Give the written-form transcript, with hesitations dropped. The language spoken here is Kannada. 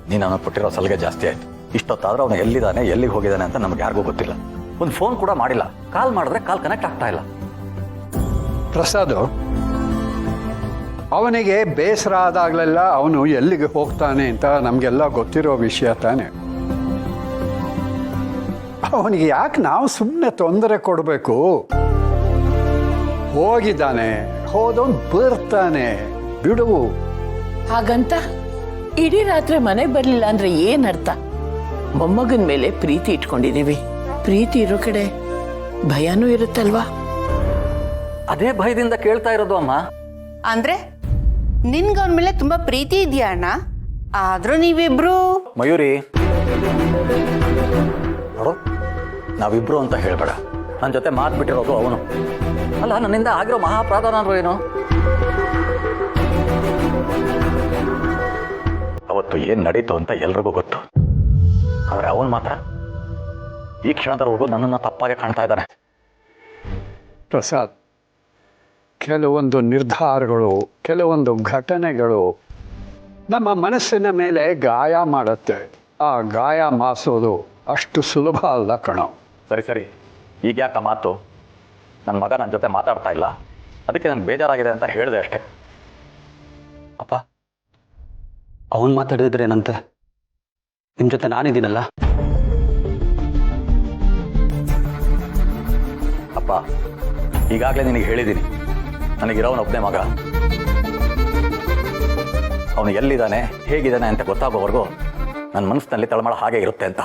ನೀನು ಅವನು ಕೊಟ್ಟಿರೋ ಸಲಿಗೆ ಜಾಸ್ತಿ ಆಯ್ತು. ಇಷ್ಟೊತ್ತಾದ್ರೂ ಅವನು ಎಲ್ಲಿದ್ದಾನೆ, ಎಲ್ಲಿಗೆ ಹೋಗಿದ್ದಾನೆ ಅಂತ ನಮ್ಗೆ ಯಾರಿಗೂ ಗೊತ್ತಿಲ್ಲ. ಒಂದು ಫೋನ್ ಕೂಡ ಮಾಡಿಲ್ಲ. ಕಾಲ್ ಮಾಡಿದ್ರೆ ಕಾಲ್ ಕನೆಕ್ಟ್ ಆಗ್ತಾ ಇಲ್ಲ. ಪ್ರಸಾದ್, ಅವನಿಗೆ ಬೇಸರ ಆದಾಗಲೆಲ್ಲ ಅವನು ಎಲ್ಲಿಗೆ ಹೋಗ್ತಾನೆ ಅಂತ ನಮಗೆಲ್ಲ ಗೊತ್ತಿರೋ ವಿಷಯ ತಾನೆ. ಅವನಿಗೆ ಯಾಕೆ ನಾವು ಸುಮ್ಮನೆ ತೊಂದರೆ ಕೊಡಬೇಕು? ಹೋಗಿದ್ದಾನೆ, ಹೋದವನು ಬರ್ತಾನೆ, ಬಿಡು. ಹಾಗಂತ ಇಡೀ ರಾತ್ರಿ ಮನೆಗೆ ಬರಲಿಲ್ಲ ಅಂದ್ರೆ ಏನರ್ಥ? ಮೊಮ್ಮಗನ ಮೇಲೆ ಪ್ರೀತಿ ಇಟ್ಕೊಂಡಿದೀವಿ. ಪ್ರೀತಿ ಇರೋ ಕಡೆ ಭಯನೂ ಇರುತ್ತಲ್ವಾ? ಅದೇ ಭಯದಿಂದ ಕೇಳ್ತಾ ಇರೋದು ಅಮ್ಮ. ಅಂದ್ರೆ ನಿನ್ಗೆ ಅವನ ಮೇಲೆ ತುಂಬಾ ಪ್ರೀತಿ ಇದೆಯಾ ಅಣ್ಣ? ಆದ್ರೂ ನೀವಿಬ್ರು ಮಯೂರಿ ನೋಡು, ನಾವಿಬ್ರು ಅಂತ ಹೇಳ್ಬೇಡ. ನನ್ನ ಜೊತೆ ಮಾತು ಬಿಟ್ಟಿರೋದು ಅವನು ಅಲ್ಲ. ನನ್ನಿಂದ ಆಗಿರೋ ಮಹಾಪ್ರಾಧಾನ ಅಂದ್ರು ಏನು? ಅವತ್ತು ಏನ್ ನಡೀತು ಅಂತ ಎಲ್ರಿಗೂ ಗೊತ್ತು. ಆದ್ರೆ ಅವನು ಮಾತ್ರ ಈ ಕ್ಷಣದವರೆಗೂ ನನ್ನನ್ನು ತಪ್ಪಾಗೆ ಕಾಣ್ತಾ ಇದ್ದಾನೆ. ಪ್ರಸಾದ್, ಕೆಲವೊಂದು ನಿರ್ಧಾರಗಳು, ಕೆಲವೊಂದು ಘಟನೆಗಳು ನಮ್ಮ ಮನಸ್ಸಿನ ಮೇಲೆ ಗಾಯ ಮಾಡುತ್ತೆ. ಆ ಗಾಯ ಮಾಸೋದು ಅಷ್ಟು ಸುಲಭ ಅಲ್ಲ ಕಣೋ. ಸರಿ, ಈಗ ಯಾಕೆ ಮಾತು? ನನ್ನ ಮಗ ನನ್ನ ಜೊತೆ ಮಾತಾಡ್ತಾ ಇಲ್ಲ, ಅದಕ್ಕೆ ನನಗೆ ಬೇಜಾರಾಗಿದೆ ಅಂತ ಹೇಳಿದೆ ಅಷ್ಟೇ. ಅಪ್ಪ, ಅವನು ಮಾತಾಡಿದ್ರೆ ಏನಂತೆ? ನಿಮ್ಮ ಜೊತೆ ನಾನಿದ್ದೀನಲ್ಲ. ಅಪ್ಪ, ಈಗಾಗಲೇ ನಿನಗೆ ಹೇಳಿದ್ದೀನಿ, ನನಗಿರೋವನೊಬ್ಬನೇ ಮಗ. ಅವನು ಎಲ್ಲಿದ್ದಾನೆ, ಹೇಗಿದ್ದಾನೆ ಅಂತ ಗೊತ್ತಾಗೋವರೆಗೂ ನನ್ನ ಮನಸ್ಸಿನಲ್ಲಿ ತಳಮಳ ಹಾಗೆ ಇರುತ್ತೆ ಅಂತ.